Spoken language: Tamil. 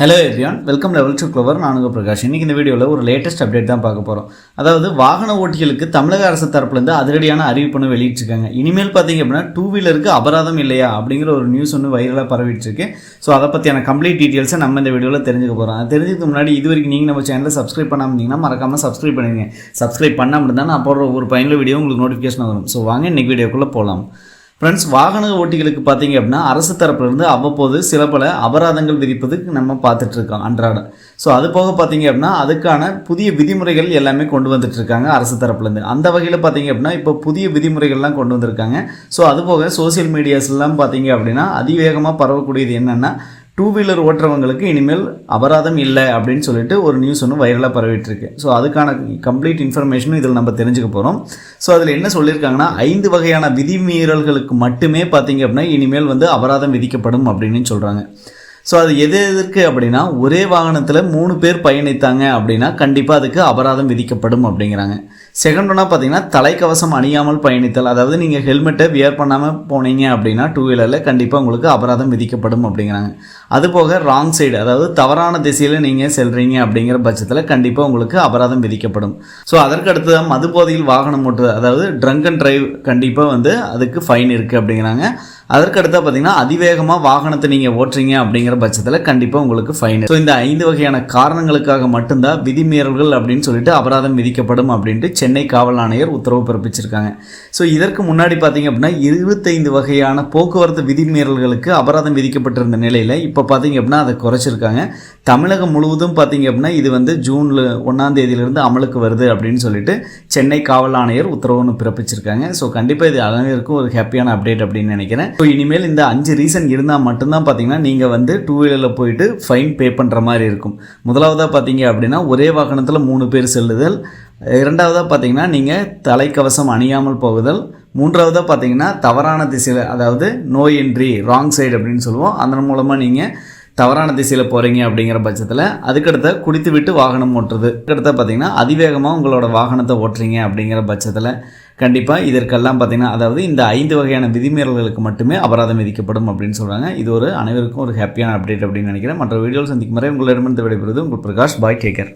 Hello everyone, welcome level to clover. நான் உங்கள் பிரகாஷ். இன்றைக்கி இந்த வீடியோவில் ஒரு லேட்டஸ்ட் அப்டேட் தான் பார்க்க போகிறோம். அதாவது வாகன ஓட்டிகளுக்கு தமிழக அரசு தரப்புலேருந்து அதிரடியான அறிவிப்புன்னு வெளியிட்டிருக்காங்க. இனிமேல் பார்த்தீங்க அப்படின்னா 2 வீலருக்கு அபராதம் இல்லையா அப்படிங்கிற ஒரு நியூஸ் ஒன்று வைரலாக பரவிட்டுருக்கு. ஸோ அதை பற்றியான கம்ப்ளீட் டீட்டெயில்ஸை நம்ம இந்த வீடியோவில் தெரிஞ்சுக்க போகிறோம். அது தெரிஞ்சதுக்கு முன்னாடி இது வரைக்கும் நீங்கள் நம்ம சேனலை சப்ஸ்கிரைப் பண்ணாமல் இருந்தீங்கன்னா மறக்காமல் சப்ஸ்கிரைப் பண்ணுங்க. சப்ஸ்கிரைப் பண்ணாமல் இருந்தால் நான் போடுற ஒரு பயனுள்ள வீடியோ உங்களுக்கு நோட்டிஃபிகேஷன் வரும். ஸோ வாங்க இன்றைக்கி வீடியோக்குள்ளே போகலாம். ஃப்ரெண்ட்ஸ், வாகன ஓட்டிகளுக்கு பார்த்தீங்க அப்படின்னா அரசு தரப்புலேருந்து அவ்வப்போது சில பல அபராதங்கள் விதிப்பதுக்கு நம்ம பார்த்துட்ருக்கோம் அன்றாடம். ஸோ அது போக பார்த்தீங்க அப்படின்னா அதுக்கான புதிய விதிமுறைகள் எல்லாமே கொண்டு வந்துட்டுருக்காங்க அரசு தரப்புலேருந்து. அந்த வகையில் பார்த்தீங்க அப்படின்னா இப்போ புதிய விதிமுறைகள்லாம் கொண்டு வந்திருக்காங்க. ஸோ அது போக சோசியல் மீடியாஸ்லாம் பார்த்தீங்க அப்படின்னா அதிவேகமாக பரவக்கூடியது என்னென்னா 2 வீலர் ஓட்டுறவங்களுக்கு இனிமேல் அபராதம் இல்லை அப்படின்னு சொல்லிட்டு ஒரு நியூஸ் ஒன்று வைரலாக பரவிட்டுருக்கு. ஸோ அதுக்கான கம்ப்ளீட் இன்ஃபர்மேஷனும் இதில் நம்ம தெரிஞ்சுக்க போகிறோம். ஸோ அதில் என்ன சொல்லியிருக்காங்கன்னா 5 வகையான விதிமீறல்களுக்கு மட்டுமே பார்த்தீங்க அப்படின்னா இனிமேல் அபராதம் விதிக்கப்படும் அப்படின்னு சொல்கிறாங்க. ஸோ அது எதற்கு அப்படின்னா ஒரே வாகனத்தில் 3 பேர் பயணித்தாங்க அப்படின்னா கண்டிப்பாக அதுக்கு அபராதம் விதிக்கப்படும் அப்படிங்கிறாங்க. செகண்ட் ஒன்றா பார்த்தீங்கன்னா தலைக்கவசம் அணியாமல் பயணித்தல், அதாவது நீங்கள் ஹெல்மெட்டை வியர் பண்ணாமல் போனீங்க அப்படின்னா 2 வீலரில் கண்டிப்பாக உங்களுக்கு அபராதம் விதிக்கப்படும் அப்படிங்கிறாங்க. அதுபோக ராங் சைடு, அதாவது தவறான திசையில் நீங்கள் செல்கிறீங்க அப்படிங்கிற பட்சத்தில் கண்டிப்பாக உங்களுக்கு அபராதம் விதிக்கப்படும். ஸோ அதற்கு அடுத்ததான் மது போதையில் வாகனம் ஓட்டுறது, அதாவது ட்ரங்க் அண்ட் டிரைவ், கண்டிப்பாக அதுக்கு ஃபைன் இருக்குது அப்படிங்கிறாங்க. அதற்கடுத்தா பார்த்தீங்கன்னா அதிவேகமாக வாகனத்தை நீங்கள் ஓட்டுறீங்க அப்படிங்கிற பட்சத்தில் கண்டிப்பாக உங்களுக்கு ஃபைன். ஸோ இந்த 5 வகையான காரணங்களுக்காக மட்டும்தான் விதிமீறல்கள் அப்படின்னு சொல்லிட்டு அபராதம் விதிக்கப்படும் அப்படின்ட்டு சென்னை காவல் ஆணையர் உத்தரவு பிறப்பிச்சிருக்காங்க. ஸோ இதற்கு முன்னாடி பார்த்தீங்க அப்படின்னா 25 வகையான போக்குவரத்து விதிமீறல்களுக்கு அபராதம் விதிக்கப்பட்டிருந்த நிலையில் இப்போ பார்த்தீங்க அப்படின்னா அதை குறைச்சிருக்காங்க. தமிழகம் முழுவதும் பார்த்தீங்க அப்படின்னா இது ஜூன் 1ஆம் தேதியிலிருந்து அமலுக்கு வருது அப்படின்னு சொல்லிட்டு சென்னை காவல் ஆணையர் உத்தரவுன்னு பிறப்பிச்சிருக்காங்க. ஸோ கண்டிப்பாக இது அனைவருக்கும் ஒரு ஹாப்பியான அப்டேட் அப்படின்னு நினைக்கிறேன். ஸோ இனிமேல் இந்த 5 ரீசன் இருந்தால் மட்டும்தான் பார்த்தீங்கன்னா நீங்கள் 2 வீலரில் போயிட்டு ஃபைன் பே பண்ணுற மாதிரி இருக்கும். முதலாவதாக பார்த்தீங்க அப்படின்னா ஒரே வாகனத்தில் 3 பேர் செல்லுதல். இரண்டாவதாக பார்த்தீங்கன்னா நீங்கள் தலைக்கவசம் அணியாமல் போகுதல். மூன்றாவதாக பார்த்தீங்கன்னா தவறான திசையில், அதாவது நோ என்ட்ரி, ராங் சைடு அப்படின்னு சொல்லுவோம். அதன் மூலமாக நீங்கள் தவறான திசையில் போகிறீங்க அப்படிங்கிற பட்சத்தில். அதுக்கடுத்த குடித்து விட்டு வாகனம் ஓட்டுறது. அதுக்கடுத்த பார்த்தீங்கன்னா அதிவேகமாக உங்களோட வாகனத்தை ஓட்டுறீங்க அப்படிங்கிற பட்சத்தில் கண்டிப்பாக இதற்கெல்லாம் பார்த்தீங்கன்னா அதாவது இந்த 5 வகையான விதிமீறல்களுக்கு மட்டுமே அபராதம் விதிக்கப்படும் அப்படின்னு சொல்கிறாங்க. இது அனைவருக்கும் ஒரு ஹாப்பியான அப்டேட் அப்படின்னு நினைக்கிறேன். மற்ற வீடியோவில் சந்திக்கும் வரை உங்களிடமிருந்து விடைபெறுவது உங்கள் பிரகாஷ். பாய், டேக் கேர்.